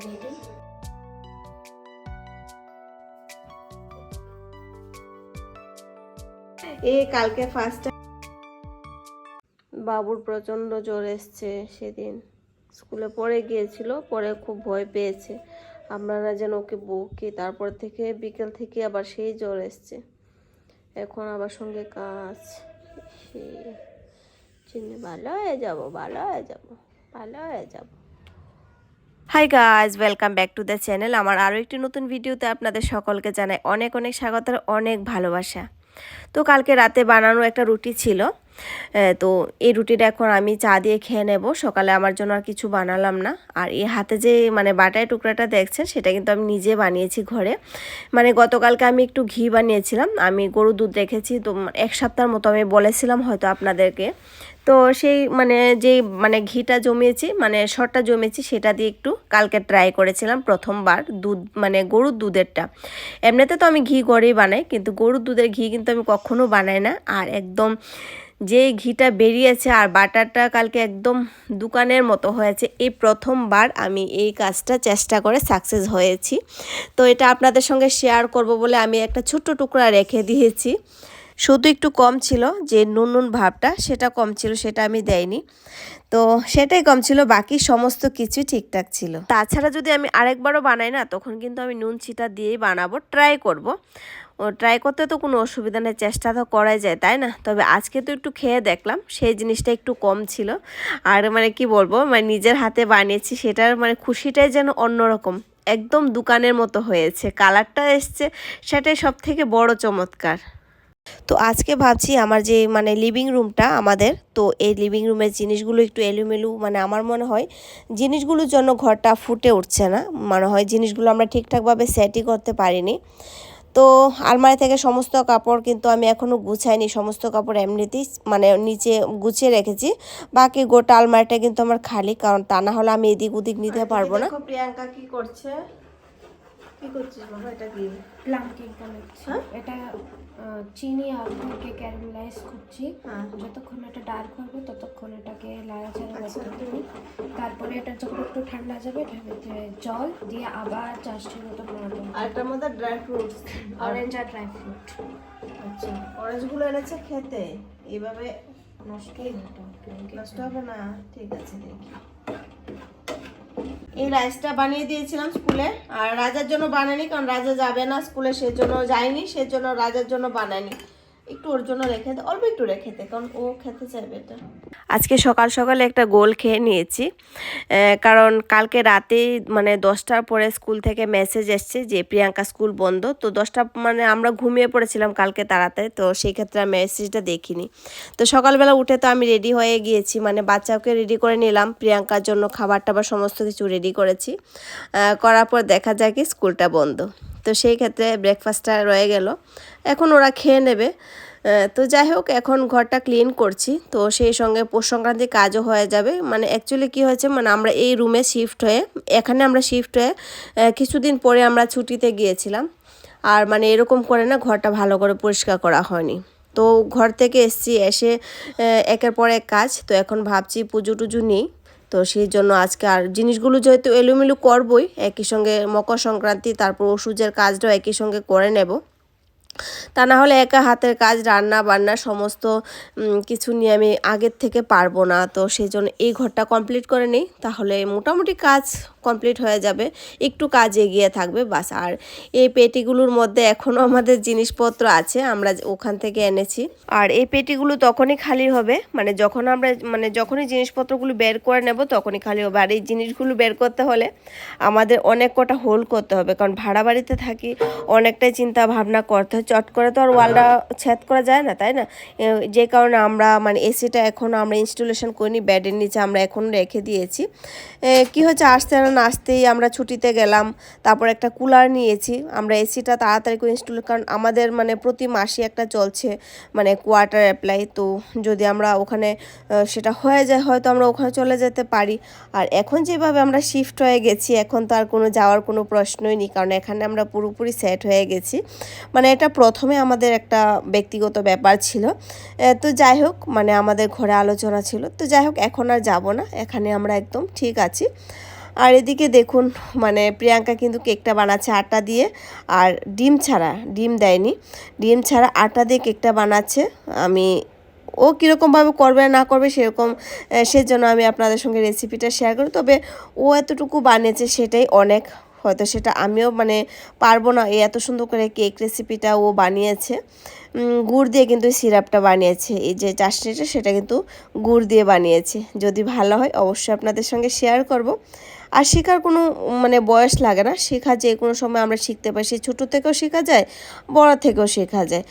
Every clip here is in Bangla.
রেডি। এই কালকে ফার্স্ট বাবুর প্রচন্ড জ্বর এসছে। সেদিন স্কুলে পড়ে গিয়েছিল, পরে খুব ভয় পেয়েছে, আমরা না যেন ওকে বকি। তারপর থেকে বিকেল থেকে আবার সেই জ্বর এসছে। এখন আবার সঙ্গে কাজ। চিনি ভালো হয়ে যাব, ভালো হয়ে যাব, ভালো হয়ে যাব। Hi guys, welcome back to the channel. আমার আরও একটি নতুন ভিডিওতে আপনাদের সকলকে জানাই অনেক অনেক স্বাগত, অনেক ভালোবাসা। তো কালকে রাতে বানানো একটা রুটি ছিল, তো এই রুটিটা এখন আমি চা দিয়ে খেয়ে নেব। সকালে আমার জন্য আর কিছু বানালাম না। আর এই হাতে যে বাটার টুকরাটা দেখছেন, সেটা কিন্তু আমি নিজে বানিয়েছি ঘরে। গতকালকে আমি একটু ঘি বানিয়েছিলাম। আমি গরুর দুধ রেখেছি, তো 1 সপ্তাহের মতো আমি বলেছিলাম হয়তো আপনাদেরকে। তো সেই যেই ঘিটা জমিয়েছি, সরটা জমিয়েছি, সেটা দিয়ে একটু কালকে ট্রাই করেছিলাম প্রথমবার দুধ, গরুর দুধেরটা। এমনিতে তো আমি ঘি ঘরেই বানাই, কিন্তু গরুর দুধের ঘি কিন্তু আমি কখনো বানাই না। আর একদম যে ঘিটা বেরিয়েছে আর বাটারটা কালকে একদম দোকানের মতো হয়েছে। এই প্রথমবার আমি এই কাজটা চেষ্টা করে সাকসেস হয়েছি। তো এটা আপনাদের সঙ্গে শেয়ার করব বলে আমি একটা ছোট্ট টুকরা রেখে দিয়েছি। শুধু একটু কম ছিল, যে নুন ভাবটা সেটা কম ছিল, সেটা আমি দেইনি। তো সেটাই কম ছিল, বাকি সমস্ত কিছু ঠিকঠাক ছিল। তাছাড়া যদি আমি আরেকবারও বানাই না, তখন কিন্তু আমি নুন চিটা দিয়েই বানাবো, ট্রাই করব। ট্রাই করতে তো কোনো অসুবিধা নেই, চেষ্টা তো করাই যায়, তাই না? তবে আজকে তো একটু খেয়ে দেখলাম, সেই জিনিসটা একটু কম ছিল। আর কি বলবো, নিজের হাতে বানিয়েছি, সেটার খুশিটাই যেন অন্যরকম। একদম দোকানের মতো হয়েছে, কালারটা এসছে, সেটাই সব থেকে বড় চমৎকার। তো আজকে ভাবছি আমার যে লিভিং রুমটা আমাদের, তো এই লিভিং রুমের জিনিসগুলো একটু এলোমেলো, আমার মনে হয় জিনিসগুলোর জন্য ঘরটা ফুটে উঠছে না। মনে হয় জিনিসগুলো আমরা ঠিকঠাকভাবে সেটই করতে পারিনি। তো আলমারি থেকে সমস্ত কাপড় কিন্তু আমি এখনও গুছাইনি, সমস্ত কাপড় এমনিতেই নিচে গুছিয়ে রেখেছি। বাকি গোটা আলমারিটা কিন্তু আমার খালি, কারণ তা না হলে আমি এদিক ওদিক নিতে পারবো না। প্রিয়াঙ্কা কি করছে? কি করছিস বাবা? এটা কি? প্লাম কেক বানাচ্ছি। এটা চিনি আর দুধকে ক্যারামেলাইজ করছি। যতক্ষণ এটা ডার্ক হবে ততক্ষণ এটাকে লাড়াচাড়া করতে হবে। তারপরে এটা যখন একটু ঠান্ডা যাবে, এটার ভিতরে জল দিয়ে আবার 4টির মতো বানাবো। আর এটার মধ্যে ড্রাই ফ্রুটস, অরেঞ্জ আর ড্রাই ফ্রুট। আচ্ছা, অরেঞ্জগুলো এনেছে খেতে, এইভাবে নষ্ট হবে না? ঠিক আছে, দেখি। এই রাইসটা বানিয়ে দিয়েছিলাম স্কুলে, আর রাজার জন্য বানাইনি, কারণ রাজা যাবে না স্কুলে, সেজন্য যায়নি, সেজন্য রাজার জন্য বানাইনি। একটু ওর জন্য রেখে দে, অল্প একটু রেখে দে, কারণ ও খেতে চাইবে এটা। আজকে সকাল সকালে একটা গোল খেয়ে নিয়েছি, কারণ কালকে রাতে 10টার পরে স্কুল থেকে মেসেজ এসছে যে প্রিয়াঙ্কা স্কুল বন্ধ। তো 10টা আমরা ঘুমিয়ে পড়েছিলাম কালকে তাড়াতাড়ি, তো সেই ক্ষেত্রে আমি মেসেজটা দেখিনি। তো সকালবেলা উঠে তো আমি রেডি হয়ে গিয়েছি, বাচ্চাকে রেডি করে নিলাম, প্রিয়াঙ্কার জন্য খাবার টাবার সমস্ত কিছু রেডি করেছি। করার পর দেখা যায় কি স্কুলটা বন্ধ। তো সেই ক্ষেত্রে ব্রেকফাস্টটা রয়ে গেল, এখন ওরা খেয়ে নেবে। তো যাই হোক, এখন ঘরটা ক্লিন করছি, তো সেই সঙ্গে পৌষ সংক্রান্তির কাজও হয়ে যাবে। অ্যাকচুয়ালি কী হয়েছে, আমরা এই রুমে শিফট হয়ে, এখানে আমরা শিফট হয়ে কিছুদিন পরে আমরা ছুটিতে গিয়েছিলাম। আর এরকম করে না, ঘরটা ভালো করে পরিষ্কার করা হয়নি। তো ঘর থেকে এসে একের পর এক কাজ। তো এখন ভাবছি পুজো টুজো নেই, তো সেই জন্য আজকে আর জিনিসগুলো যেহেতু এলোমেলো করবই, একই সঙ্গে মকর সংক্রান্তি, তারপর ওষুধের কাজটাও একই সঙ্গে করে নেব। তা না হলে একা হাতের কাজ, রান্না বান্না সমস্ত কিছু নিয়ে আমি আগের থেকে পারবো না। তো সেই জন্য এই ঘরটা কমপ্লিট করে নিই, তাহলে মোটামুটি কাজ কমপ্লিট হয়ে যাবে, একটু কাজ এগিয়ে থাকবে বাস। আর এই পেটিগুলোর মধ্যে এখনও আমাদের জিনিসপত্র আছে, আমরা ওখান থেকে এনেছি। আর এই পেটিগুলো তখনই খালি হবে, যখন আমরা যখনই জিনিসপত্রগুলো বের করে নেব তখনই খালি হবে। আর এই জিনিসগুলো বের করতে হলে আমাদের অনেক কটা হোল করতে হবে, কারণ ভাড়া বাড়িতে থাকি, অনেকটাই চিন্তা ভাবনা করতে হয়। চট করে তো আর ওয়ালটা ছেদ করা যায় না, তাই না? যে কারণে আমরা এসিটা এখনও আমরা ইনস্টলেশন করিনি, বেডের নিচে আমরা এখনও রেখে দিয়েছি। কি হচ্ছে, আসতে না আসতেই আমরা ছুটিতে গেলাম, তারপর একটা কুলার নিয়েছি। আমরা এসিটা তাড়াতাড়ি করে ইনস্টল, কারণ আমাদের প্রতি মাসে একটা চলছে কোয়ার্টার অ্যাপ্লাই। তো যদি আমরা ওখানে সেটা হয়ে যায়, হয়তো আমরা ওখানে চলে যেতে পারি। আর এখন যেভাবে আমরা শিফট হয়ে গেছি, এখন তো আর কোনো যাওয়ার কোনো প্রশ্নই নেই, কারণ এখানে আমরা পুরোপুরি সেট হয়ে গেছি। এটা প্রথমে আমাদের একটা ব্যক্তিগত ব্যাপার ছিল। তো যাই হোক, আমাদের ঘরে আলোচনা ছিল, তো যাই হোক এখন আর যাব না, এখানে আমরা একদম ঠিক আছি। আর এদিকে দেখুন মানে প্রিয়াঙ্কা কিন্তু কেকটা বানাচ্ছে আটা দিয়ে, আর ডিম ছাড়া, ডিম দেয়নি, ডিম ছাড়া আটা দিয়ে কেকটা বানাচ্ছে। আমি ও কীরকমভাবে করবে না করবে সেরকম, সেজন্য আমি আপনাদের সঙ্গে রেসিপিটা শেয়ার করি। তবে ও এতটুকু বানিয়েছে সেটাই অনেক, হয়তো সেটা আমিও মানে পারবো না। এই এত সুন্দর করে কেক রেসিপিটা ও বানিয়েছে, গুড় দিয়ে কিন্তু সিরাপটা বানিয়েছে, এই যে চাশনিটা সেটা কিন্তু গুড় দিয়ে বানিয়েছে। যদি ভালো হয় অবশ্যই আপনাদের সঙ্গে শেয়ার করব। আর শেখার কোনো মানে বয়স লাগে না, শেখা যে কোনো সময় আমরা শিখতে পারি, সে ছোটো থেকেও শেখা যায়, বড় থেকেও শেখা যায়।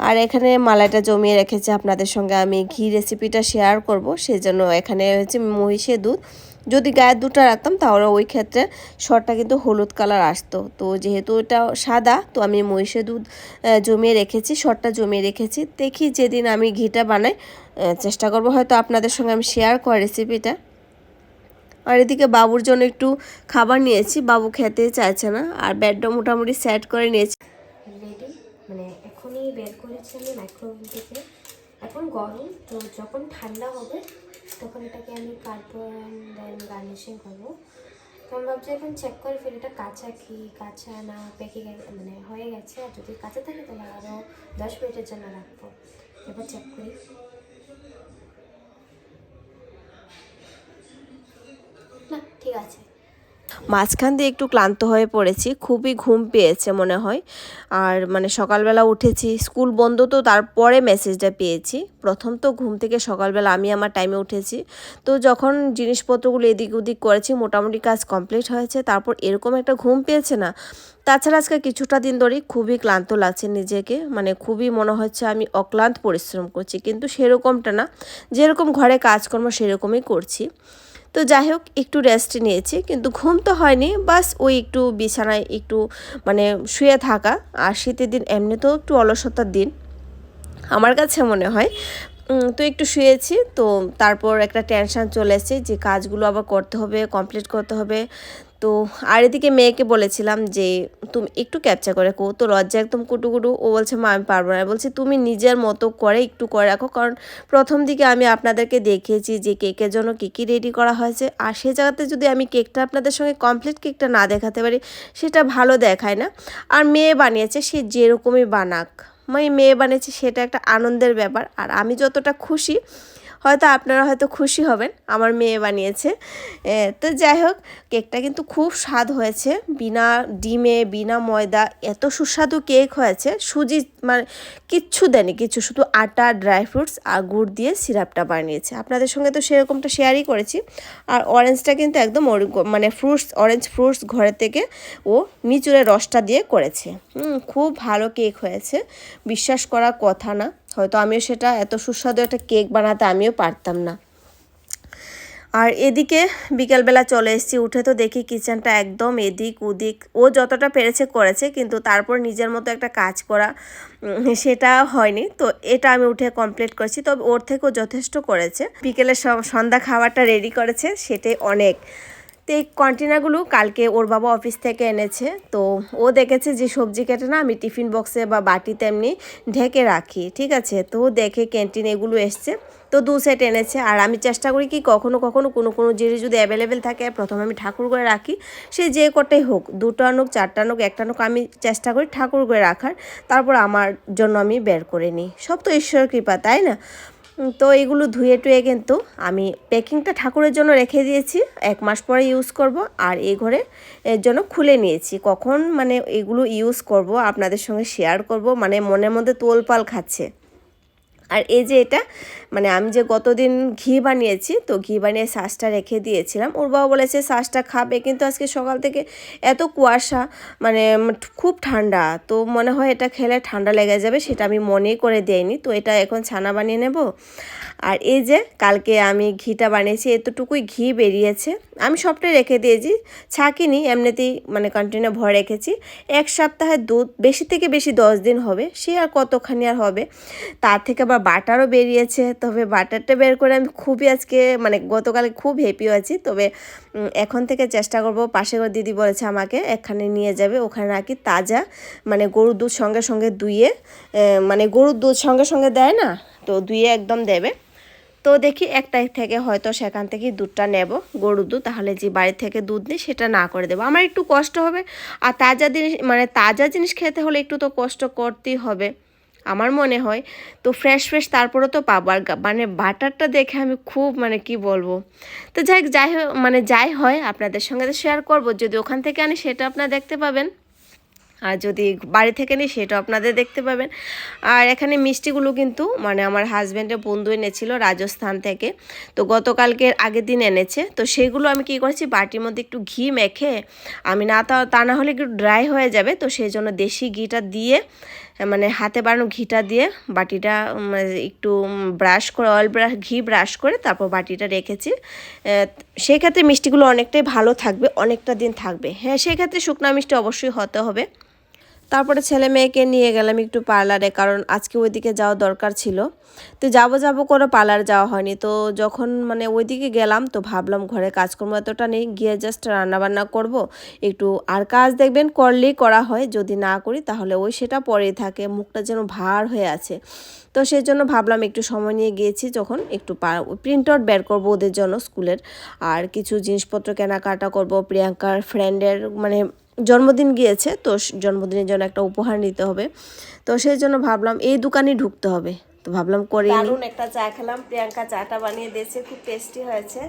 আর এখানে মালাইটা জমিয়ে রেখেছে, আপনাদের সঙ্গে আমি ঘি রেসিপিটা শেয়ার করব, সেজন্য এখানে হচ্ছে মহিষের দুধ। যদি গায়ের দুধটা রাখতাম তাহলে ওই ক্ষেত্রে শরটা কিন্তু হলুদ কালার আসতো, তো যেহেতু এটা সাদা তো আমি মহিষের দুধ জমিয়ে রেখেছি, শরটা জমিয়ে রেখেছি। দেখি যেদিন আমি ঘিটা বানাই চেষ্টা করব হয়তো আপনাদের সঙ্গে আমি শেয়ার করার রেসিপিটা। আর এদিকে বাবুর জন্য একটু খাবার নিয়েছি, বাবু খেতে চাইছে না, আর বেডটা মোটামুটি সেট করে নিয়েছি। রেডি, মানে এখনই বের করেছি আমি মাইক্রোওয়েভ থেকে। এখন গরম, তো যখন ঠান্ডা হবে তখন এটাকে আমি কাটবো দেন গার্নিশিং করবো। তো আমি ভাবছি এখন চেক করে ফেলি এটা কাঁচা কি কাঁচা না পেকে গেছে, মানে হয়ে গেছে। আর যদি কাঁচা থাকে তাহলে আরও 10 মিনিটের জন্য রাখবো। এবার চেক করি। না, ঠিক আছে। মাঝখান দিয়ে একটু ক্লান্ত হয়ে পড়েছি, খুবই ঘুম পেয়েছে মনে হয়। আর মানে সকালবেলা উঠেছি, স্কুল বন্ধ তো তারপরে মেসেজটা পেয়েছি। প্রথম তো ঘুম থেকে সকালবেলা আমি আমার টাইমে উঠেছি, তো যখন জিনিসপত্রগুলো এদিক ওদিক করেছি মোটামুটি কাজ কমপ্লিট হয়েছে, তারপর এরকম একটা ঘুম পেয়েছে না। তাছাড়া আজকে কিছুটা দিন ধরেই খুবই ক্লান্ত লাগছে নিজেকে, মানে খুবই মনে হচ্ছে আমি অক্লান্ত পরিশ্রম করছি, কিন্তু সেরকমটা না, যেরকম ঘরে কাজকর্ম সেরকমই করছি। তো যাই হোক একটু রেস্ট নিয়েছি, কিন্তু ঘুম তো হয়নি, বাস ওই একটু বিছানায় একটু মানে শুয়ে থাকা। আর শীতের দিন এমনিতেও একটু অলসতার দিন আমার কাছে মনে হয়। তো একটু শুয়েছি, তো তারপর একটা টেনশান চলে এসেছে যে কাজগুলো আবার করতে হবে, কমপ্লিট করতে হবে। তো আর এদিকে মেয়েকে বলেছিলাম যে তুমি একটু ক্যাপচার করে কো, তো লজ্জা একদম কুটুকুটু, ও বলছে মা আমি পারবো না। বলছি তুমি নিজের মতো করে একটু করে রাখো, কারণ প্রথম দিকে আমি আপনাদেরকে দেখিয়েছি যে কেকের জন্য কী কী রেডি করা হয়েছে, আর সেই জায়গাতে যদি আমি কেকটা আপনাদের সঙ্গে কমপ্লিট কেকটা না দেখাতে পারি সেটা ভালো দেখায় না। আর মেয়ে বানিয়েছে, সে যেরকমই বানাক, মানে মেয়ে বানিয়েছে সেটা একটা আনন্দের ব্যাপার। আর আমি যতটা খুশি হয়তো আপনারা হয়তো খুশি হবেন, আমার মেয়ে বানিয়েছে। তো যাই হোক কেকটা কিন্তু খুব স্বাদ হয়েছে, বিনা ডিমে বিনা ময়দা এত সুস্বাদু কেক হয়েছে। সুজি মানে কিচ্ছু দেয়নি, কিছু শুধু আটা, ড্রাই ফ্রুটস আর গুড় দিয়ে সিরাপটা বানিয়েছে। আপনাদের সঙ্গে তো সেরকমটা শেয়ারই করেছি। আর অরেঞ্জটা কিন্তু একদম মানে ফ্রুটস, অরেঞ্জ ফ্রুটস ঘরে থেকে ও নিচুরে রসটা দিয়ে করেছে। খুব ভালো কেক হয়েছে, বিশ্বাস করার কথা না। হয়তো আমিও সেটা এত সুস্বাদু একটা কেক বানাতে আমিও পারতাম না। আর এদিকে বিকেলবেলা চলে এসেছি, উঠে তো দেখি কিচেনটা একদম এদিক ওদিক, ও যতটা পেরেছে করেছে, কিন্তু তারপর নিজের মতো একটা কাজ করা সেটা হয়নি। তো এটা আমি উঠে কমপ্লিট করেছি, তবে ওর থেকেও যথেষ্ট করেছে। বিকেলে সন্ধ্যা খাবারটা রেডি করেছে, সেটাই অনেক। তো এই কন্টেনারগুলো কালকে ওর বাবা অফিস থেকে এনেছে, তো ও দেখেছে যে সবজি কেটে না আমি টিফিন বক্সে বা বাটিতে এমনি ঢেকে রাখি, ঠিক আছে। তো দেখে ক্যান্টিন এগুলো এসছে, তো 2 সেট এনেছে। আর আমি চেষ্টা করি কি কখনো কখনো কোনো জিনিস যদি অ্যাভেলেবেল থাকে প্রথমে আমি ঠাকুর করে রাখি, সে যে কটাই হোক, 2টা আনুক 4টা আনুক 1টা আনুক, আমি চেষ্টা করি ঠাকুর করে রাখার, তারপর আমার জন্য আমি বের করে নিই। সব তো ঈশ্বরের কৃপা, তাই না? তো এগুলো ধুয়ে টুয়ে কিন্তু আমি প্যাকিংটা ঠাকুরের জন্য রেখে দিয়েছি, 1 মাস পরে ইউজ করব। আর এই ঘরে এর জন্য খুলে নিয়েছি, কখন মানে এগুলো ইউজ করব আপনাদের সঙ্গে শেয়ার করব, মানে মনের মধ্যে তোলপাল খাচ্ছে। আর এই যে এটা মানে আমি যে গতদিন ঘি বানিয়েছি, তো ঘি বানিয়ে শ্বাসটা রেখে দিয়েছিলাম। ওর বাবা বলেছে শ্বাসটা খাবে, কিন্তু আজকে সকাল থেকে এত কুয়াশা, মানে খুব ঠান্ডা, তো মনে হয় এটা খেলে ঠান্ডা লেগে যাবে, সেটা আমি মনেই করে দেইনি। তো এটা এখন ছানা বানিয়ে নেব। আর এই যে কালকে আমি ঘিটা বানিয়েছি, এতটুকুই ঘি বেরিয়েছে, আমি সবটাই রেখে দিয়েছি, ছাঁকিনি, এমনিতেই মানে কন্টেনার ভরে রেখেছি। 1 সপ্তাহের দুধ, বেশি থেকে বেশি 10 দিন হবে, সে আর কতখানি আর হবে। তার থেকে আবার বাটারও বেরিয়েছে, তবে বাটারটা বের করে আমি খুবই আজকে মানে গতকালে খুব হ্যাপি আছি। তবে এখন থেকে চেষ্টা করব, পাশে দিদি বলেছে আমাকে এখানে নিয়ে যাবে, ওখানে নাকি তাজা মানে গরুর দুধ সঙ্গে সঙ্গে দুইয়ে, মানে গরুর দুধ সঙ্গে সঙ্গে দেয় না, তো দুইয়ে একদম দেবে। তো দেখি একটা থেকে হয়তো সেখান থেকেই দুধটা নেব, গরুর দুধ, তাহলে যে বাড়ি থেকে দুধ নিই সেটা না করে দেবো। আমার একটু কষ্ট হবে, আর তাজা জিনিস মানে তাজা জিনিস খেতে হলে একটু তো কষ্ট করতেই হবে আমার মনে হয়। তো ফ্রেশ তারপরে তো পাবো। আর মানে বাটারটা দেখে আমি খুব মানে কি বলবো। তো যাই হয় আপনাদের সঙ্গে তো শেয়ার করবো, যদি ওখান থেকে আনি সেটা আপনারা দেখতে পাবেন, আর যদি বাড়ি থেকে নিই সেটা আপনাদের দেখতে পাবেন। আর এখানে মিষ্টিগুলো কিন্তু মানে আমার হাজব্যান্ডের বন্ধু এনেছিল রাজস্থান থেকে, তো গতকালকের আগের দিন এনেছে। তো সেগুলো আমি কী করেছি, বাটির মধ্যে একটু ঘি মেখে, আমি তা না হলে একটু ড্রাই হয়ে যাবে, তো সেই জন্য দেশি ঘিটা দিয়ে, মানে হাতে বানানো ঘিটা দিয়ে বাটিটা একটু ব্রাশ করে ঘি ব্রাশ করে তারপর বাটিটা রেখেছি। সেক্ষেত্রে মিষ্টিগুলো অনেকটাই ভালো থাকবে, অনেকটা দিন থাকবে। হ্যাঁ, সেক্ষেত্রে শুকনো মিষ্টি অবশ্যই হতে হবে। তারপরে ছেলে মেয়েকে নিয়ে গেলাম একটু পার্লারে, কারণ আজকে ওইদিকে যাওয়া দরকার ছিল। তো যাবো করে পার্লার যাওয়া হয়নি। তো যখন মানে ওইদিকে গেলাম তো ভাবলাম ঘরে কাজকর্ম এতটা নেই, গিয়ে জাস্ট রান্নাবান্না করব একটু। আর কাজ দেখবেন করলেই করা হয়, যদি না করি তাহলে ওই সেটা পরেই থাকে, মুখটা যেন ভার হয়ে আছে। তো সেই জন্য ভাবলাম একটু সময় নিয়ে গিয়েছি, যখন একটু প্রিন্ট আউট বের করবো ওদের জন্য স্কুলের, আর কিছু জিনিসপত্র কেনাকাটা করব। প্রিয়াঙ্কার ফ্রেন্ডের মানে জন্মদিন গিয়েছে, তো জন্মদিনের জন্য একটা উপহার নিতে হবে, তো সেই জন্য ভাবলাম এই দোকানে ঢুকতে হবে। তো ভাবলাম করে দারুণ একটা চা খেলাম, প্রিয়াঙ্কা চাটা বানিয়ে দিয়েছে, খুব টেস্টি হয়েছে।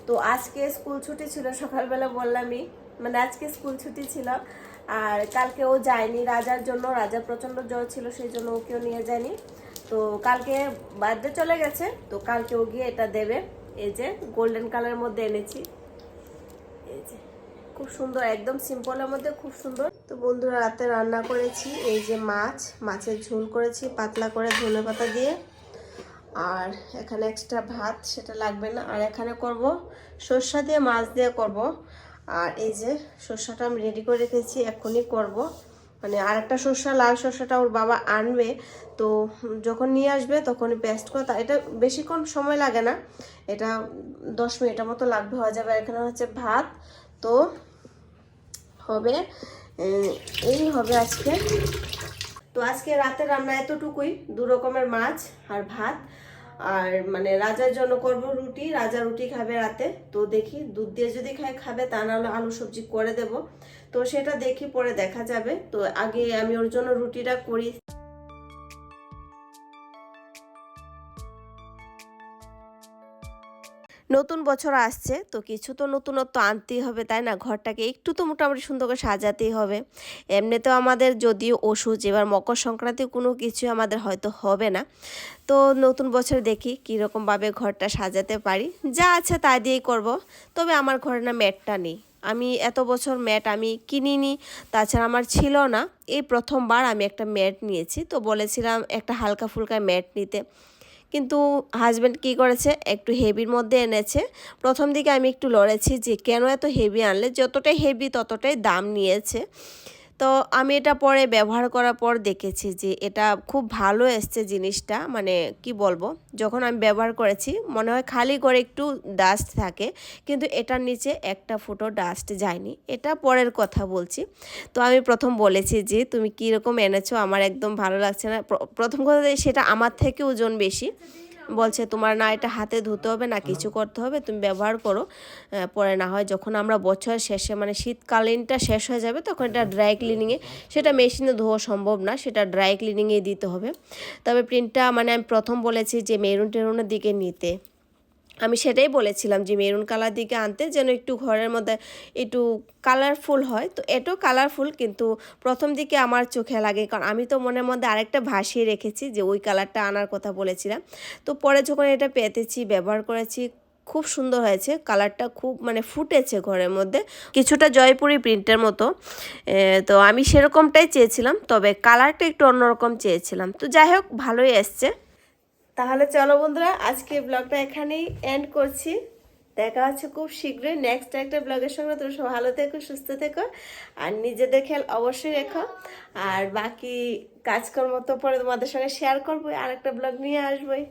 তো আজকে স্কুল ছুটি ছিল, সকালবেলা বললামই, মানে আজকে স্কুল ছুটি ছিল। আর কালকে ও যায়নি রাজার জন্য, রাজার প্রচণ্ড জ্বর ছিল, সেই জন্য ওকেও নিয়ে যায়নি। তো কালকে বার্থডে চলে গেছে, তো কালকে ও গিয়ে এটা দেবে। এই যে গোল্ডেন কালারের মধ্যে এনেছি, এই যে খুব সুন্দর, একদম সিম্পলের মধ্যে খুব সুন্দর। তো বন্ধুরা রাতে রান্না করেছি এই যে মাছের ঝোল করেছি পাতলা করে ধনেপাতা দিয়ে, আর এখানে এক্সট্রা ভাত সেটা লাগবে না। আর এখানে করব সরষা দিয়ে মাছ দিয়ে করব। আর এই যে সরষাটা আমি রেডি করে রেখেছি, এখনই করব। মানে আর একটা সরষা, লাল সরষাটা ওর বাবা আনবে, তো যখন নিয়ে আসবে তখনই পেস্ট করে, এটা বেশিক্ষণ সময় লাগে না, এটা 10 মিনিটের মতো লাগবে, হয়ে যাবে। এখানে হচ্ছে ভাত, তো হবে এই হবে আজকে। তো আজকে রাতে রান্না এতটুকুই, 2 রকমের মাছ আর ভাত। আর মানে রাজার জন্য করব রুটি, রাজা রুটি খাবে রাতে। তো দেখি দুধ দিয়ে যদি খাবে, তা নাহলে আলু সবজি করে দেব, তো সেটা দেখি পরে দেখা যাবে। তো আগে আমি ওর জন্য রুটিটা করি। নতুন বছর আসছে, তো কিছু তো নতুনত্ব আনতেই হবে, তাই না? ঘরটাকে একটু তো মোটামুটি সুন্দর করে সাজাতেই হবে। এমনিতেও আমাদের যদিও ওষুধ, এবার মকর সংক্রান্তি কোনো কিছু আমাদের হয়তো হবে না। তো নতুন বছর দেখি কীরকমভাবে ঘরটা সাজাতে পারি, যা আছে তা দিয়েই করব। তবে আমার ঘরে না ম্যাটটা নেই, আমি এত বছর ম্যাট আমি কিনিনি, তাছাড়া আমার ছিল না। এই প্রথমবার আমি একটা ম্যাট নিয়েছি, তো বলেছিলাম একটা হালকা ফুলকা ম্যাট নিতে, কিন্তু হাজব্যান্ড কী করেছে, একটু হেভির মধ্যে এনেছে। প্রথম দিকে আমি একটু লড়েছি যে কেন এত হেভি আনলে, যতটাই হেভি ততটাই দাম নিয়েছে। তো আমি এটা পরে ব্যবহার করার পর দেখেছি যে এটা খুব ভালো এসছে জিনিসটা, মানে কি বলবো, যখন আমি ব্যবহার করেছি মনে হয় খালি করে একটু ডাস্ট থাকে, কিন্তু এটার নিচে একটা ফুটো ডাস্ট যায়নি, এটা পরের কথা বলছি। তো আমি প্রথম বলেছি যে তুমি কীরকম এনেছো, আমার একদম ভালো লাগছে না। প্রথম কথা সেটা আমার থেকে ওজন বেশি, বলছে তোমার না এটা হাতে ধুতে হবে না কিছু করতে হবে, তুমি ব্যবহার করো, পরে না হয় যখন আমরা বছরের শেষে মানে শীতকালীনটা শেষ হয়ে যাবে তখন এটা ড্রাই ক্লিনিংয়ে, সেটা মেশিনে ধোয়া সম্ভব না, সেটা ড্রাই ক্লিনিংয়ে দিতে হবে। তবে প্রিন্টটা মানে আমি প্রথম বলেছি যে মেরুন টেরুনের দিকে নিতে, আমি সেটাই বলেছিলাম যে মেরুন কালার দিকে আনতে, যেন একটু ঘরের মধ্যে একটু কালারফুল হয়। তো এটাও কালারফুল, কিন্তু প্রথম দিকে আমার চোখে লাগে, কারণ আমি তো মনের মধ্যে আরেকটা ভাসিয়ে রেখেছি যে ওই কালারটা আনার কথা বলেছিলাম। তো পরে যখন এটা পেতেছি, ব্যবহার করেছি, খুব সুন্দর হয়েছে, কালারটা খুব মানে ফুটেছে ঘরের মধ্যে, কিছুটা জয়পুরি প্রিন্টের মতো। তো আমি সেরকমটাই চেয়েছিলাম, তবে কালারটা একটু অন্যরকম চেয়েছিলাম। তো যাই হোক, ভালোই এসছে। তাহলে চলো বন্ধুরা, আজকে ব্লগটা এখানেই এন্ড করছি। দেখা হচ্ছে খুব শীঘ্রই নেক্সট একটা ব্লগের সঙ্গে। তুমি সব ভালো থেকো, সুস্থ থেকো, আর নিজেদের খেয়াল অবশ্যই রেখো। আর বাকি কাজকর্ম তো পরে তোমাদের সঙ্গে শেয়ার করবো, আর একটা ব্লগ নিয়ে আসবোই।